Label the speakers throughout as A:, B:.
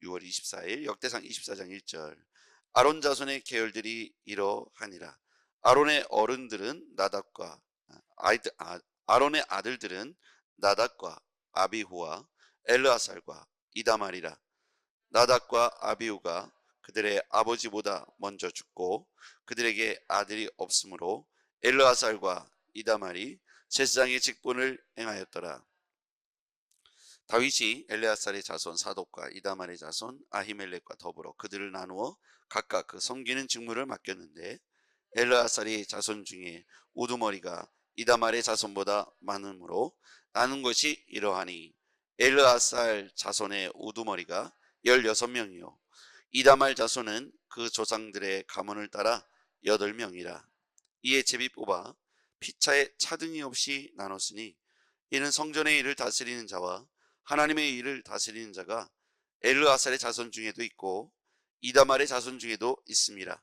A: 6월 24일 역대상 24장 1절. 아론 자손의 계열들이 이러하니라. 아론의 어른들은 나답과 아론의 아들들은 나답과 아비후와 엘르아살과 이다말이라. 나답과 아비후가 그들의 아버지보다 먼저 죽고 그들에게 아들이 없으므로 엘르아살과 이다말이 제사장의 직분을 행하였더라. 다윗이 엘레아살의 자손 사독과 이다말의 자손 아히멜렉과 더불어 그들을 나누어 각각 그 섬기는 직무를 맡겼는데, 엘레아살의 자손 중에 우두머리가 이다말의 자손보다 많으므로 나눈 것이 이러하니, 엘레아살 자손의 우두머리가 16명이요 이다말 자손은 그 조상들의 가문을 따라 8명이라. 이에 제비 뽑아 피차에 차등이 없이 나눴으니, 이는 성전의 일을 다스리는 자와 하나님의 일을 다스리는 자가 엘르아살의 자손 중에도 있고 이다말의 자손 중에도 있습니다.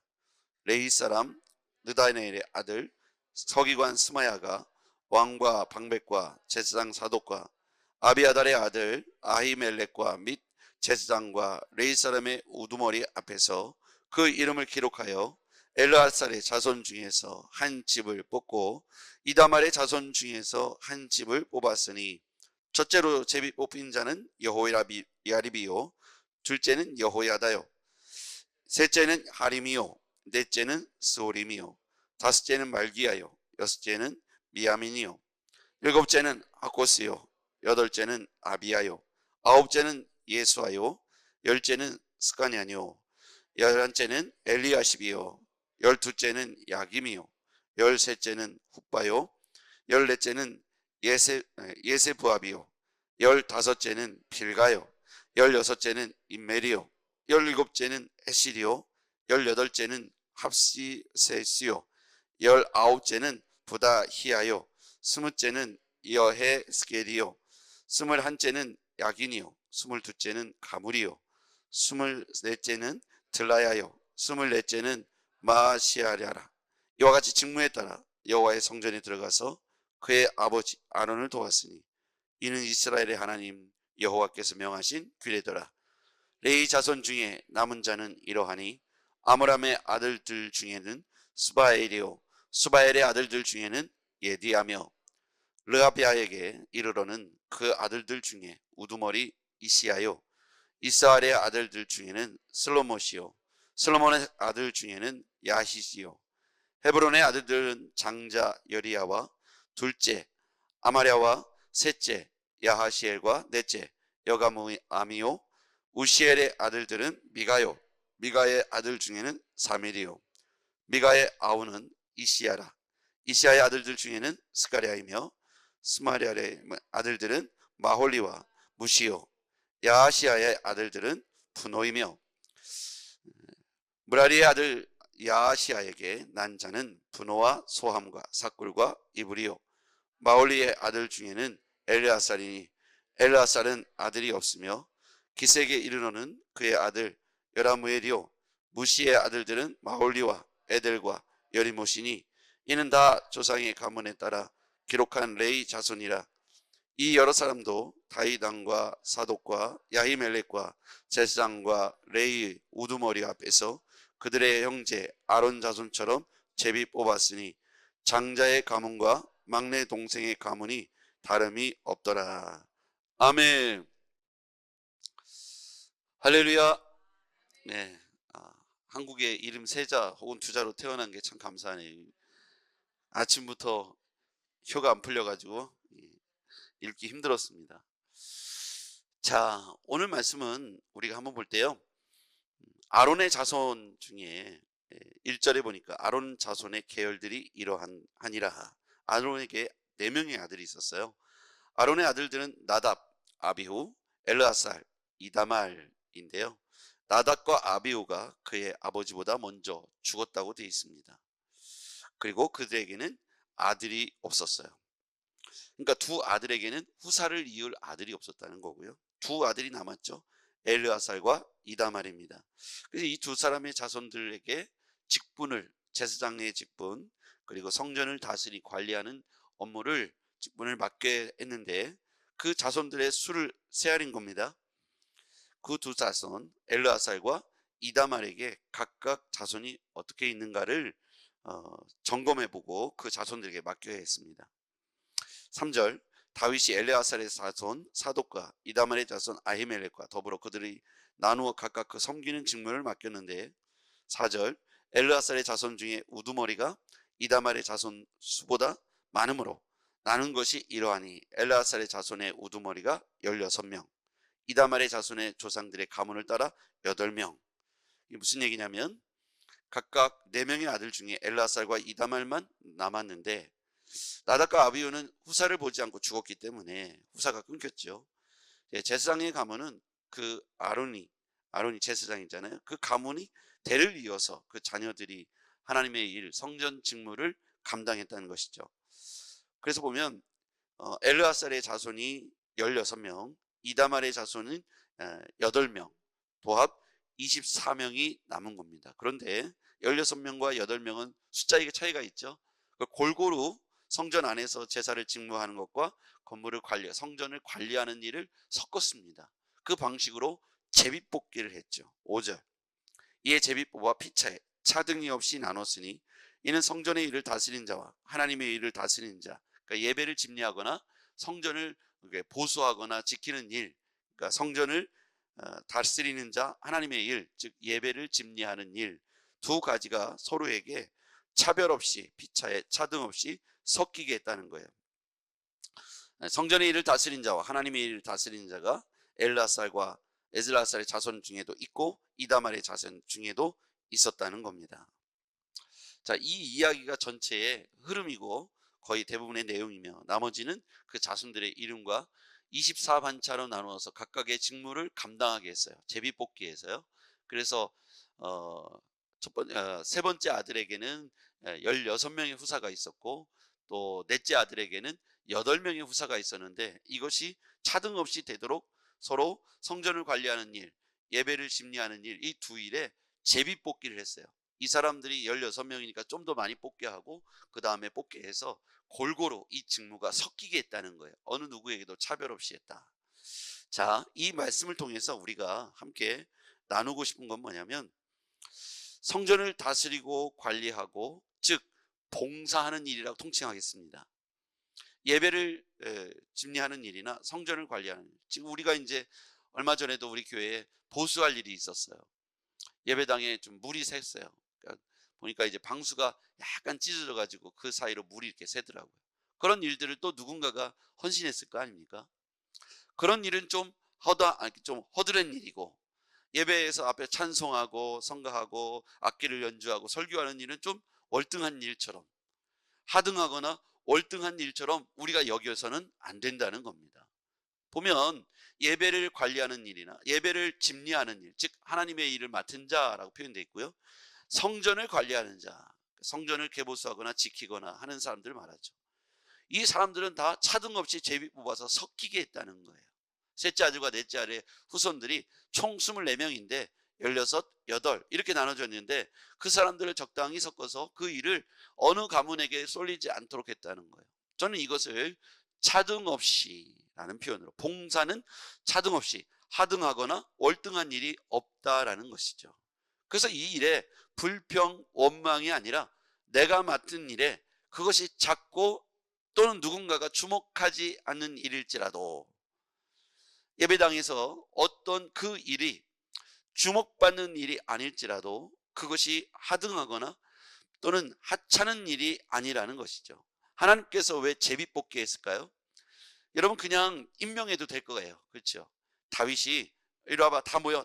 A: 레위 사람 느다넬의 아들 서기관 스마야가 왕과 방백과 제사장 사독과 아비아달의 아들 아히멜렉과 및 제사장과 레위 사람의 우두머리 앞에서 그 이름을 기록하여 엘르아살의 자손 중에서 한 집을 뽑고 이다말의 자손 중에서 한 집을 뽑았으니, 첫째로 제비 뽑힌 자는 여호야리비요, 둘째는 여호야다요, 셋째는 하림이요, 넷째는 스오림이요, 다섯째는 말기야요, 여섯째는 미야민이요, 일곱째는 하코스요, 여덟째는 아비야요, 아홉째는 예수아요, 열째는 스가냐요, 열한째는 엘리야십이요, 열두째는 야김이요, 열셋째는 훗바요, 열넷째는 예세부압이요, 열다섯째는 빌가요, 열여섯째는 임메리요, 열일곱째는 에실이요, 열여덟째는 합시세스요, 열아홉째는 부다히야요, 스무째는 여헤스겔이요, 스물한째는 야긴이요, 스물두째는 가물이요, 스물넷째는 들라야요, 스물넷째는 마시아랴라. 이와 같이 직무에 따라 여호와의 성전에 들어가서 그의 아버지 아론을 도왔으니, 이는 이스라엘의 하나님 여호와께서 명하신 규례더라. 레위 자손 중에 남은 자는 이러하니, 아므람의 아들들 중에는 수바엘이요, 수바엘의 아들들 중에는 예디하며, 르아비아에게 이르러는 그 아들들 중에 우두머리 이시야요, 이스라엘의 아들들 중에는 슬로못이요, 슬로몬의 아들 중에는 야히시요, 헤브론의 아들들은 장자 여리야와 둘째 아마랴와 셋째 야하시엘과 넷째 여가무아미요, 우시엘의 아들들은 미가요, 미가의 아들 중에는 사밀이요, 미가의 아우는 이시야라. 이시야의 아들들 중에는 스가랴이며, 스마랴의 아들들은 마홀리와 무시요, 야하시야의 아들들은 분노이며, 무라리의 아들 야하시야에게 난 자는 분노와 소함과 사꿀과 이불이요, 마홀리의 아들 중에는 엘르아살이니, 엘르아살은 아들이 없으며 기색에 이르러는 그의 아들 여라무엘이요, 무시의 아들들은 마홀리와 에델과 여리못이니, 이는 다 조상의 가문에 따라 기록한 레위 자손이라. 이 여러 사람도 다윗 왕과 사독과 야히멜렉과 제사장과 레위 우두머리 앞에서 그들의 형제 아론 자손처럼 제비 뽑았으니, 장자의 가문과 막내 동생의 가문이 다름이 없더라. 아멘. 할렐루야. 네, 한국에 이름 세자 혹은 두자로 태어난 게 참 감사하네요. 아침부터 혀가 안 풀려가지고 읽기 힘들었습니다. 자, 오늘 말씀은 우리가 한번 볼 때요, 아론의 자손 중에 1절에 보니까 아론 자손의 계열들이 이러하니라. 아론에게 4명의 아들이 있었어요. 아론의 아들들은 나답, 아비후, 엘르아살, 이다말인데요, 나답과 아비후가 그의 아버지보다 먼저 죽었다고 되어 있습니다. 그리고 그들에게는 아들이 없었어요. 그러니까 두 아들에게는 후사를 이을 아들이 없었다는 거고요. 두 아들이 남았죠. 엘르아살과 이다말입니다. 그래서 이 두 사람의 자손들에게 직분을, 제사장의 직분, 그리고 성전을 다스리 관리하는 업무를, 직분을 맡게 했는데, 그 자손들의 수를 세알인 겁니다. 그 두 자손 엘르아살과 이다말에게 각각 자손이 어떻게 있는가를 점검해보고 그 자손들에게 맡겨야 했습니다. 3절 다윗이 엘르아살의 자손 사독과 이다말의 자손 아히멜렉과 더불어 그들이 나누어 각각 그 섬기는 직무를 맡겼는데 4절 엘르아살의 자손 중에 우두머리가 이다말의 자손 수보다 많으므로 나눈 것이 이러하니 엘르아살의 자손의 우두머리가 16명, 이다말의 자손의 조상들의 가문을 따라 8명. 이게 무슨 얘기냐면 각각 4명의 아들 중에 엘르아살과 이다말만 남았는데 나답과 아비후는 후사를 보지 않고 죽었기 때문에 후사가 끊겼죠. 제사장의 가문은 그 아론이 제사장이잖아요. 그 가문이 대를 이어서 그 자녀들이 하나님의 일, 성전 직무를 감당했다는 것이죠. 그래서 보면 엘르아살의 자손이 16명, 이다말의 자손은 8명, 도합 24명이 남은 겁니다. 그런데 16명과 8명은 숫자의 차이가 있죠. 골고루 성전 안에서 제사를 직무하는 것과 건물을 성전을 관리하는 일을 섞었습니다. 그 방식으로 제비뽑기를 했죠. 5절 이에 제비뽑아 피차에 차등이 없이 나눴으니 이는 성전의 일을 다스리는 자와 하나님의 일을 다스리는 자, 그러니까 예배를 집례하거나 성전을 보수하거나 지키는 일, 그러니까 성전을 다스리는 자, 하나님의 일, 즉 예배를 집례하는 일, 두 가지가 서로에게 차별 없이 피차에 차등 없이 섞이게 했다는 거예요. 성전의 일을 다스린 자와 하나님의 일을 다스리는 자가 엘르아살과 에스라살의 자손 중에도 있고 이다말의 자손 중에도 있었다는 겁니다. 자, 이 이야기가 전체의 흐름이고 거의 대부분의 내용이며 나머지는 그 자손들의 이름과 24반차로 나누어서 각각의 직무를 감당하게 했어요. 제비뽑기에서요. 그래서 세 번째 아들에게는 16명의 후사가 있었고 또 넷째 아들에게는 8명의 후사가 있었는데 이것이 차등 없이 되도록 서로 성전을 관리하는 일, 예배를 집례하는 일, 이 두 일에 제비뽑기를 했어요. 이 사람들이 16명이니까 좀 더 많이 뽑게 하고 그 다음에 뽑게 해서 골고루 이 직무가 섞이게 했다는 거예요. 어느 누구에게도 차별 없이 했다. 자, 이 말씀을 통해서 우리가 함께 나누고 싶은 건 뭐냐면 성전을 다스리고 관리하고 즉 봉사하는 일이라고 통칭하겠습니다. 예배를 집례하는 일이나 성전을 관리하는 일. 지금 우리가 이제 얼마 전에도 우리 교회에 보수할 일이 있었어요. 예배당에 좀 물이 샜어요. 그러니까 보니까 이제 방수가 약간 찢어져 가지고 그 사이로 물이 이렇게 새더라고요. 그런 일들을 또 누군가가 헌신했을 거 아닙니까? 그런 일은 좀 허드렛 일이고 예배에서 앞에 찬송하고 성가하고 악기를 연주하고 설교하는 일은 좀 월등한 일처럼 하등하거나 월등한 일처럼 우리가 여겨서는 안 된다는 겁니다. 보면 예배를 관리하는 일이나 예배를 집례하는 일, 즉 하나님의 일을 맡은 자라고 표현되어 있고요. 성전을 관리하는 자, 성전을 개보수하거나 지키거나 하는 사람들을 말하죠. 이 사람들은 다 차등 없이 제비 뽑아서 섞이게 했다는 거예요. 셋째 아들과 넷째 아들의 후손들이 총 24명인데 16, 8 이렇게 나눠졌는데 그 사람들을 적당히 섞어서 그 일을 어느 가문에게 쏠리지 않도록 했다는 거예요. 저는 이것을 차등 없이 라는 표현으로, 봉사는 차등 없이 하등하거나 월등한 일이 없다라는 것이죠. 그래서 이 일에 불평, 원망이 아니라 내가 맡은 일에 그것이 작고 또는 누군가가 주목하지 않는 일일지라도 예배당에서 어떤 그 일이 주목받는 일이 아닐지라도 그것이 하등하거나 또는 하찮은 일이 아니라는 것이죠. 하나님께서 왜 제비뽑기 했을까요? 여러분 그냥 임명해도 될 거예요. 그렇죠? 다윗이 이리 와봐, 다 모여.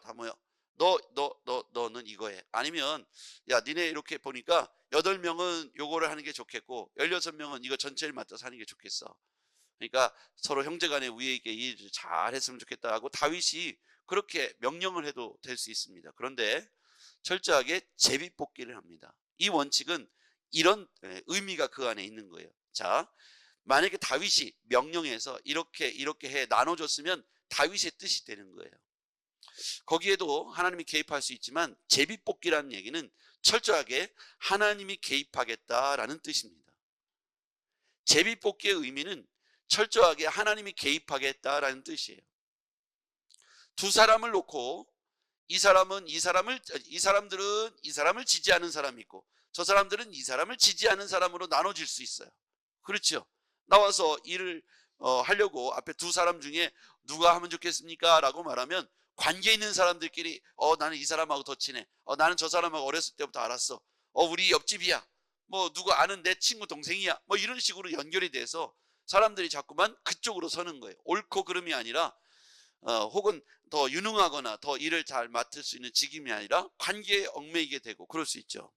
A: 너는 이거 해. 아니면 야 니네 이렇게 보니까 8명은 요거를 하는 게 좋겠고 16명은 이거 전체를 맡아서 하는 게 좋겠어. 그러니까 서로 형제간에 위에 있게 일을 잘 했으면 좋겠다 하고 다윗이 그렇게 명령을 해도 될 수 있습니다. 그런데 철저하게 제비뽑기를 합니다. 이 원칙은 이런 의미가 그 안에 있는 거예요. 자, 만약에 다윗이 명령해서 이렇게 해 나눠줬으면 다윗의 뜻이 되는 거예요. 거기에도 하나님이 개입할 수 있지만 제비뽑기라는 얘기는 철저하게 하나님이 개입하겠다라는 뜻입니다. 제비뽑기의 의미는 철저하게 하나님이 개입하겠다라는 뜻이에요. 두 사람을 놓고 이 사람들은 이 사람을 지지하는 사람이 있고 저 사람들은 이 사람을 지지하는 사람으로 나눠질 수 있어요. 그렇죠? 나와서 일을 하려고 앞에 두 사람 중에 누가 하면 좋겠습니까? 라고 말하면 관계 있는 사람들끼리 나는 이 사람하고 더 친해. 나는 저 사람하고 어렸을 때부터 알았어. 우리 옆집이야. 뭐 누가 아는 내 친구 동생이야. 뭐 이런 식으로 연결이 돼서 사람들이 자꾸만 그쪽으로 서는 거예요. 옳고 그름이 아니라 혹은 더 유능하거나 더 일을 잘 맡을 수 있는 직임이 아니라 관계에 얽매이게 되고 그럴 수 있죠.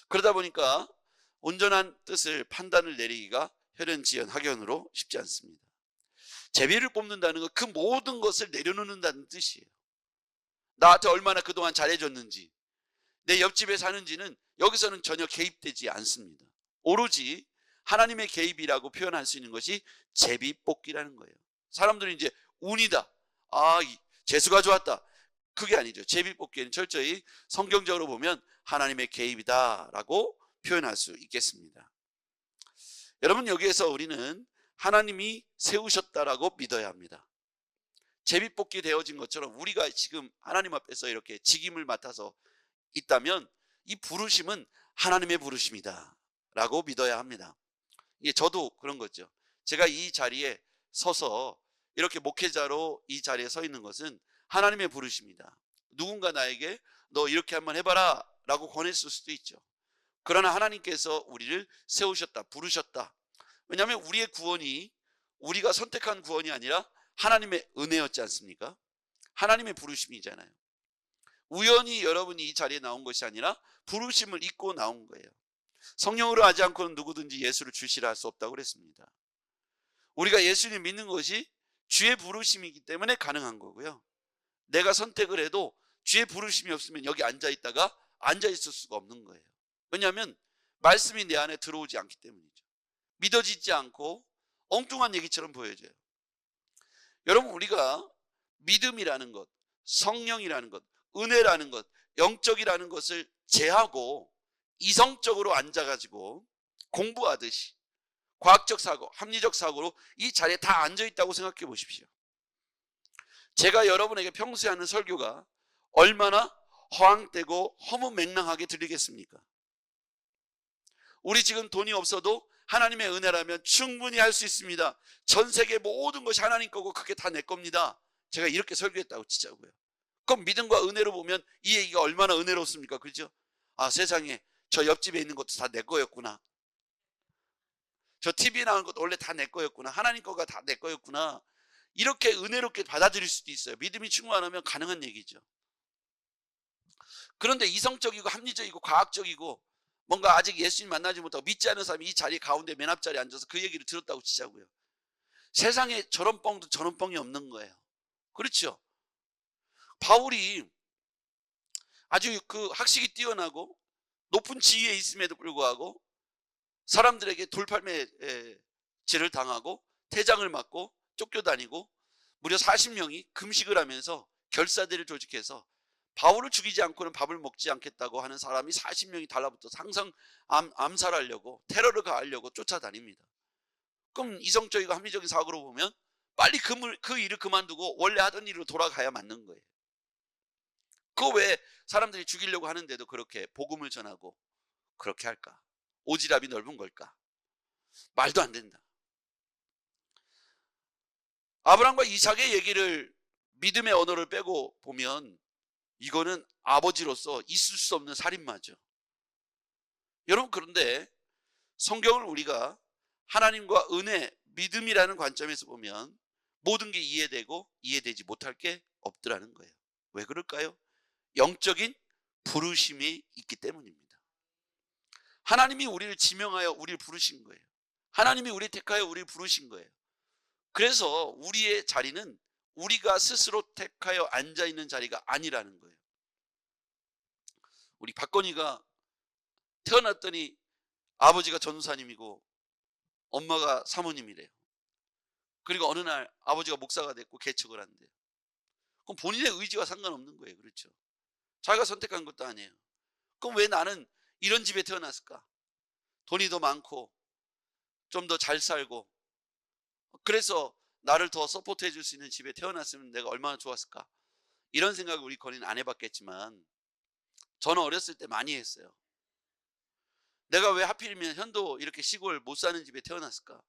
A: 그러다 보니까 온전한 뜻을 판단을 내리기가 혈연지연 학연으로 쉽지 않습니다. 제비를 뽑는다는 건 그 모든 것을 내려놓는다는 뜻이에요. 나한테 얼마나 그동안 잘해줬는지, 내 옆집에 사는지는 여기서는 전혀 개입되지 않습니다. 오로지 하나님의 개입이라고 표현할 수 있는 것이 제비 뽑기라는 거예요. 사람들은 이제 운이다, 재수가 좋았다, 그게 아니죠. 제비 뽑기는 철저히 성경적으로 보면 하나님의 개입이다 라고 표현할 수 있겠습니다. 여러분, 여기에서 우리는 하나님이 세우셨다라고 믿어야 합니다. 제비뽑기 되어진 것처럼 우리가 지금 하나님 앞에서 이렇게 직임을 맡아서 있다면 이 부르심은 하나님의 부르심이다 라고 믿어야 합니다. 저도 그런 거죠. 제가 이 자리에 서서 이렇게 목회자로 이 자리에 서 있는 것은 하나님의 부르심이다. 누군가 나에게 너 이렇게 한번 해봐라 라고 권했을 수도 있죠. 그러나 하나님께서 우리를 세우셨다, 부르셨다. 왜냐하면 우리의 구원이 우리가 선택한 구원이 아니라 하나님의 은혜였지 않습니까? 하나님의 부르심이잖아요. 우연히 여러분이 이 자리에 나온 것이 아니라 부르심을 입고 나온 거예요. 성령으로 하지 않고는 누구든지 예수를 주시라 할 수 없다고 그랬습니다. 우리가 예수님 믿는 것이 주의 부르심이기 때문에 가능한 거고요. 내가 선택을 해도 주의 부르심이 없으면 여기 앉아있다가 앉아있을 수가 없는 거예요. 왜냐하면 말씀이 내 안에 들어오지 않기 때문이죠. 믿어지지 않고 엉뚱한 얘기처럼 보여져요. 여러분, 우리가 믿음이라는 것, 성령이라는 것, 은혜라는 것, 영적이라는 것을 제하고 이성적으로 앉아가지고 공부하듯이 과학적 사고, 합리적 사고로 이 자리에 다 앉아있다고 생각해 보십시오. 제가 여러분에게 평소에 하는 설교가 얼마나 허황되고 허무맹랑하게 들리겠습니까? 우리 지금 돈이 없어도 하나님의 은혜라면 충분히 할 수 있습니다. 전 세계 모든 것이 하나님 거고 그게 다 내 겁니다. 제가 이렇게 설교했다고 치자고요. 그럼 믿음과 은혜로 보면 이 얘기가 얼마나 은혜롭습니까? 그렇죠? 세상에 저 옆집에 있는 것도 다 내 거였구나. 저 TV에 나오는 것도 원래 다 내 거였구나. 하나님 거가 다 내 거였구나. 이렇게 은혜롭게 받아들일 수도 있어요. 믿음이 충만하면 가능한 얘기죠. 그런데 이성적이고 합리적이고 과학적이고 뭔가 아직 예수님 만나지 못하고 믿지 않는 사람이 이 자리 가운데 맨 앞자리에 앉아서 그 얘기를 들었다고 치자고요. 세상에 저런 뻥도 저런 뻥이 없는 거예요. 그렇죠? 바울이 아주 그 학식이 뛰어나고 높은 지위에 있음에도 불구하고 사람들에게 돌팔매질을 당하고 퇴장을 맞고 쫓겨다니고 무려 40명이 금식을 하면서 결사대를 조직해서 바울을 죽이지 않고는 밥을 먹지 않겠다고 하는 사람이 40명이 달라붙어서 항상 암살하려고, 테러를 가하려고 쫓아다닙니다. 그럼 이성적이고 합리적인 사고로 보면 빨리 그 일을 그만두고 원래 하던 일로 돌아가야 맞는 거예요. 그거 왜 사람들이 죽이려고 하는데도 그렇게 복음을 전하고 그렇게 할까? 오지랖이 넓은 걸까? 말도 안 된다. 아브라함과 이삭의 얘기를 믿음의 언어를 빼고 보면 이거는 아버지로서 있을 수 없는 살인마죠. 여러분, 그런데 성경을 우리가 하나님과 은혜, 믿음이라는 관점에서 보면 모든 게 이해되고 이해되지 못할 게 없더라는 거예요. 왜 그럴까요? 영적인 부르심이 있기 때문입니다. 하나님이 우리를 지명하여 우리를 부르신 거예요. 하나님이 우리를 택하여 우리를 부르신 거예요. 그래서 우리의 자리는 우리가 스스로 택하여 앉아있는 자리가 아니라는 거예요. 우리 박건희가 태어났더니 아버지가 전도사님이고 엄마가 사모님이래요. 그리고 어느 날 아버지가 목사가 됐고 개척을 한대요. 그럼 본인의 의지와 상관없는 거예요. 그렇죠? 자기가 선택한 것도 아니에요. 그럼 왜 나는 이런 집에 태어났을까? 돈이 더 많고 좀 더 잘 살고 그래서 나를 더 서포트해 줄 수 있는 집에 태어났으면 내가 얼마나 좋았을까. 이런 생각을 우리 건이는 안 해봤겠지만 저는 어렸을 때 많이 했어요. 내가 왜 하필이면 현도 이렇게 시골 못 사는 집에 태어났을까.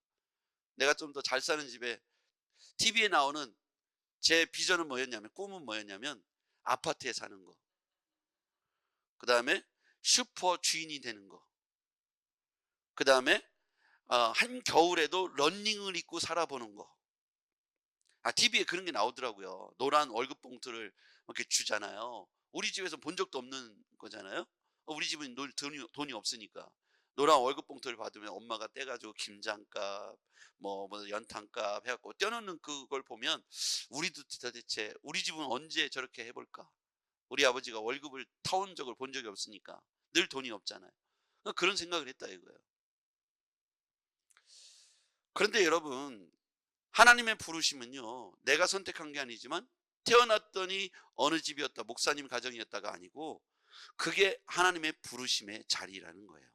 A: 내가 좀 더 잘 사는 집에. TV에 나오는 제 비전은 뭐였냐면, 꿈은 뭐였냐면 아파트에 사는 거, 그 다음에 슈퍼 주인이 되는 거, 그 다음에 한겨울에도 러닝을 입고 살아보는 거. TV에 그런 게 나오더라고요. 노란 월급 봉투를 이렇게 주잖아요. 우리 집에서 본 적도 없는 거잖아요. 우리 집은 돈이 없으니까 노란 월급 봉투를 받으면 엄마가 떼가지고 김장값, 뭐 연탄값 해갖고 떼어놓는 그걸 보면 우리도 도대체 우리 집은 언제 저렇게 해볼까. 우리 아버지가 월급을 타온 적을 본 적이 없으니까 늘 돈이 없잖아요. 그런 생각을 했다 이거예요. 그런데 여러분, 하나님의 부르심은요, 내가 선택한 게 아니지만 태어났더니 어느 집이었다, 목사님 가정이었다가 아니고 그게 하나님의 부르심의 자리라는 거예요.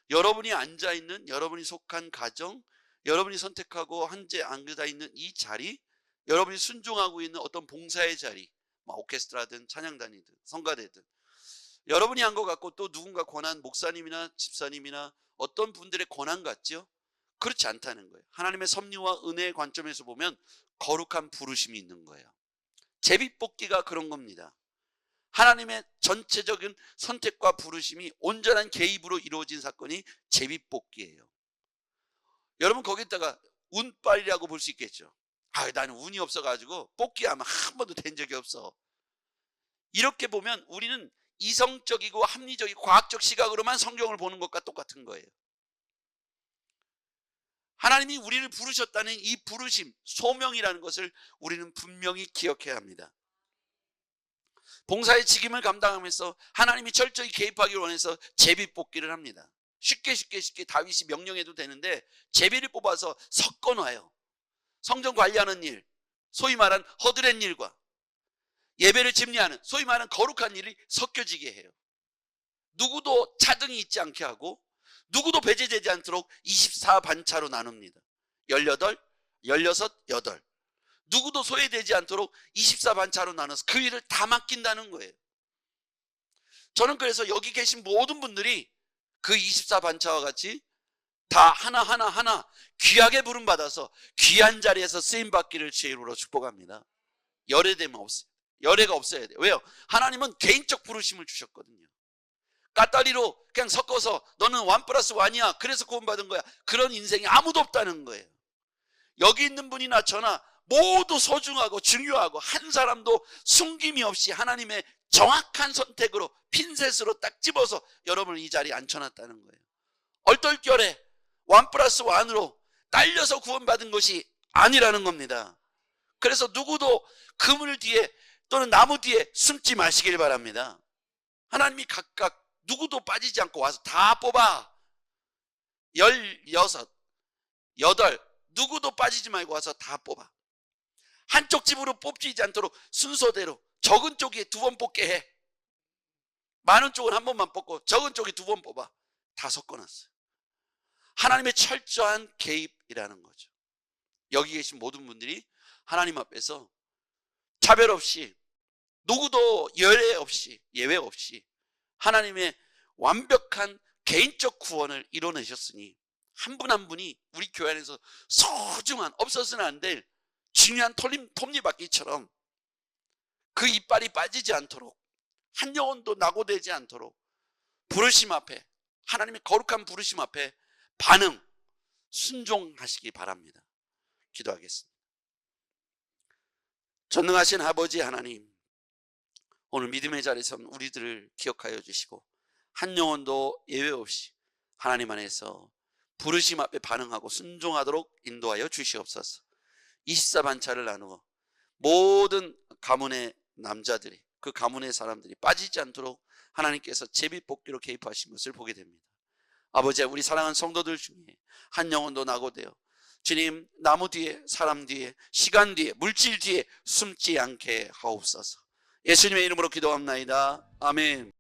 A: 여러분이 앉아있는, 여러분이 속한 가정, 여러분이 선택하고 한재 앉아 있는 이 자리, 여러분이 순종하고 있는 어떤 봉사의 자리, 오케스트라든 찬양단이든 성가대든, 여러분이 한 것 같고 또 누군가 권한, 목사님이나 집사님이나 어떤 분들의 권한 같죠? 그렇지 않다는 거예요. 하나님의 섭리와 은혜의 관점에서 보면 거룩한 부르심이 있는 거예요. 제비뽑기가 그런 겁니다. 하나님의 전체적인 선택과 부르심이 온전한 개입으로 이루어진 사건이 제비뽑기예요. 여러분, 거기다가 운빨이라고 볼 수 있겠죠. 나는 운이 없어가지고 뽑기 아마 한 번도 된 적이 없어. 이렇게 보면 우리는 이성적이고 합리적이고 과학적 시각으로만 성경을 보는 것과 똑같은 거예요. 하나님이 우리를 부르셨다는 이 부르심, 소명이라는 것을 우리는 분명히 기억해야 합니다. 봉사의 직임을 감당하면서 하나님이 철저히 개입하기를 원해서 제비뽑기를 합니다. 쉽게 다윗이 명령해도 되는데 제비를 뽑아서 섞어놔요. 성전 관리하는 일, 소위 말하는 허드렛 일과 예배를 집례하는 소위 말하는 거룩한 일이 섞여지게 해요. 누구도 차등이 있지 않게 하고 누구도 배제되지 않도록 24반차로 나눕니다. 18, 16, 8. 누구도 소외되지 않도록 24반차로 나눠서 그 일을 다 맡긴다는 거예요. 저는 그래서 여기 계신 모든 분들이 그 24반차와 같이 다 하나 귀하게 부름받아서 귀한 자리에서 쓰임받기를 주의로 축복합니다. 열애되면 없어요. 열애가 없어야 돼요. 왜요? 하나님은 개인적 부르심을 주셨거든요. 까따리로 그냥 섞어서 너는 1+1이야 그래서 구원받은 거야, 그런 인생이 아무도 없다는 거예요. 여기 있는 분이나 저나 모두 소중하고 중요하고 한 사람도 숨김이 없이 하나님의 정확한 선택으로 핀셋으로 딱 집어서 여러분을 이 자리에 앉혀놨다는 거예요. 얼떨결에 1+1으로 딸려서 구원받은 것이 아니라는 겁니다. 그래서 누구도 그물 뒤에 또는 나무 뒤에 숨지 마시길 바랍니다. 하나님이 각각 누구도 빠지지 않고 와서 다 뽑아. 16, 8 누구도 빠지지 말고 와서 다 뽑아. 한쪽 집으로 뽑히지 않도록 순서대로 적은 쪽에 2번 뽑게 해. 많은 쪽은 한 번만 뽑고 적은 쪽에 2번 뽑아. 다 섞어놨어요. 하나님의 철저한 개입이라는 거죠. 여기 계신 모든 분들이 하나님 앞에서 차별 없이 누구도 예외 없이 하나님의 완벽한 개인적 구원을 이뤄내셨으니 한 분 한 분이 우리 교회 안에서 소중한, 없어서는 안 될 중요한 톱니바퀴처럼 그 이빨이 빠지지 않도록, 한 영혼도 낙오되지 않도록 부르심 앞에, 하나님의 거룩한 부르심 앞에 순종하시기 바랍니다. 기도하겠습니다. 전능하신 아버지 하나님, 오늘 믿음의 자리에서 우리들을 기억하여 주시고 한 영혼도 예외 없이 하나님 안에서 부르심 앞에 반응하고 순종하도록 인도하여 주시옵소서. 24반차를 나누어 모든 가문의 남자들이, 그 가문의 사람들이 빠지지 않도록 하나님께서 제비뽑기로 개입하신 것을 보게 됩니다. 아버지, 우리 사랑하는 성도들 중에 한 영혼도 낙오되어 주님, 나무 뒤에, 사람 뒤에, 시간 뒤에, 물질 뒤에 숨지 않게 하옵소서. 예수님의 이름으로 기도합나이다. 아멘.